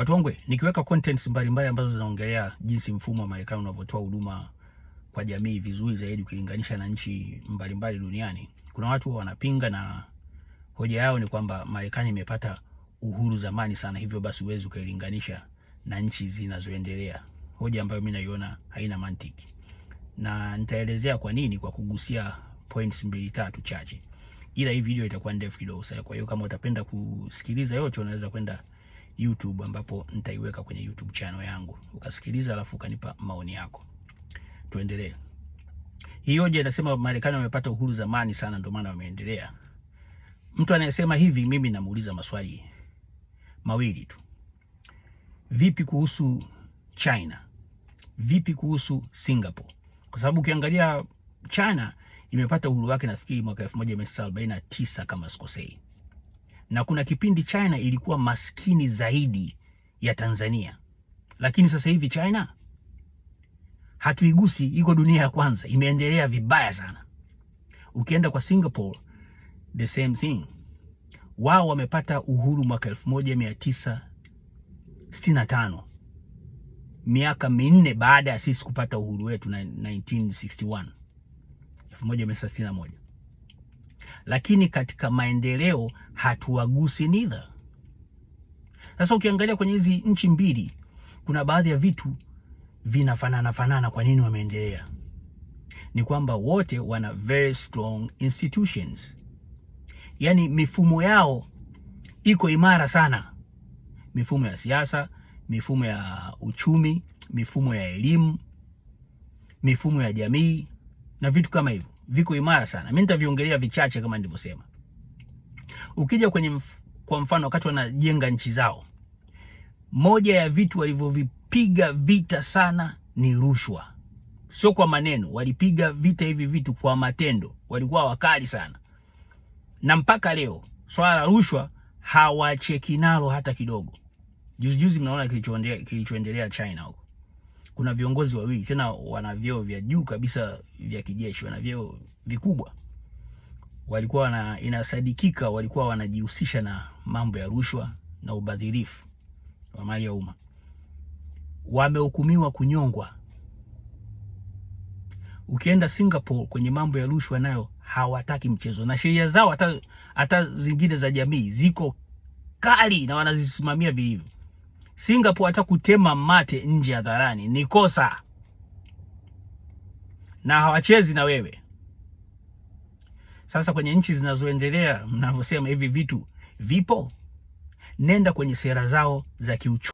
Watu wangu, nikiweka contents mbalimbali ambazo zinaongelea jinsi mfumo wa Marekani unavyotoa huduma kwa jamii vizuri zaidi kulinganisha na nchi mbalimbali duniani, kuna watu wanapinga, na hoja yao ni kwamba Marekani imepata uhuru zamani sana, hivyo basi huwezi ukailinganisha na nchi zinazoendelea. Hoja ambayo mimi naiona haina mantiki, na nitaelezea kwa nini kwa kugusia points 2-3 chache, ila hii video itakuwa ndefu kidogo. Kwa hiyo kama utapenda kusikiliza yote, unaweza kwenda YouTube ambapo nitaiweka kwenye YouTube channel yangu ukasikiliza, alafu ukanipa maoni yako. Tuendelee. Hii hoja inasema Marekani wamepata uhuru zamani sana ndio maana wameendelea. Mtu anayesema hivi, mimi namuuliza maswali mawili tu. Vipi kuhusu China? Vipi kuhusu Singapore? Kwa sababu ukiangalia China imepata uhuru wake nafikiri mwaka 1949 kama sikosei. Na kuna kipindi China ilikuwa maskini zaidi ya Tanzania. Lakini sasa hivi China hatuigusi, iko dunia ya kwanza, imeendelea vibaya sana. Ukienda kwa Singapore, the same thing. Wao wamepata uhuru mwaka 1965. Miaka 4 baada ya sisi kupata uhuru wetu na 1961. 1961. Lakini katika maendeleo hatuwagusi neither. Sasa ukiangalia kwenye hizi nchi mbili, kuna baadhi ya vitu vinafanana. Kwa nini wameendelea? Ni kwamba wote wana very strong institutions. Yani mifumo yao iko imara sana. Mifumo ya siasa, mifumo ya uchumi, mifumo ya elimu, mifumo ya jamii na vitu kama hivyo viko imara sana. Mimi nitaviongelea vichache kama nilivyosema. Ukija kwenye kwa mfano wakati wanajenga nchi zao, moja ya vitu walivyovipiga vita sana ni rushwa. Sio kwa maneno, walipiga vita hivi vitu kwa matendo. Walikuwa wakali sana. Na mpaka leo swala la rushwa hawacheki nalo hata kidogo. Juzi mnaona kilichoendelea China huko. Kuna viongozi wawili tena wana vyeo vya juu kabisa vya kijeshi, wana vyeo vikubwa. Walikuwa inasadikika walikuwa wanajihusisha na mambo ya rushwa na ubadhirifu wa mali ya umma. Wamehukumiwa kunyongwa. Ukienda Singapore kwenye mambo ya rushwa nayo hawataki mchezo, na sheria zao hata zingine za jamii ziko kali na wanazisimamia vilivyo. Singapore hata kutema mate nje hadharani ni kosa, na hawachezi na wewe. Sasa kwenye nchi zinazoendelea, mnavyosema hivi vitu vipo, nenda kwenye sera zao za kiuchumi.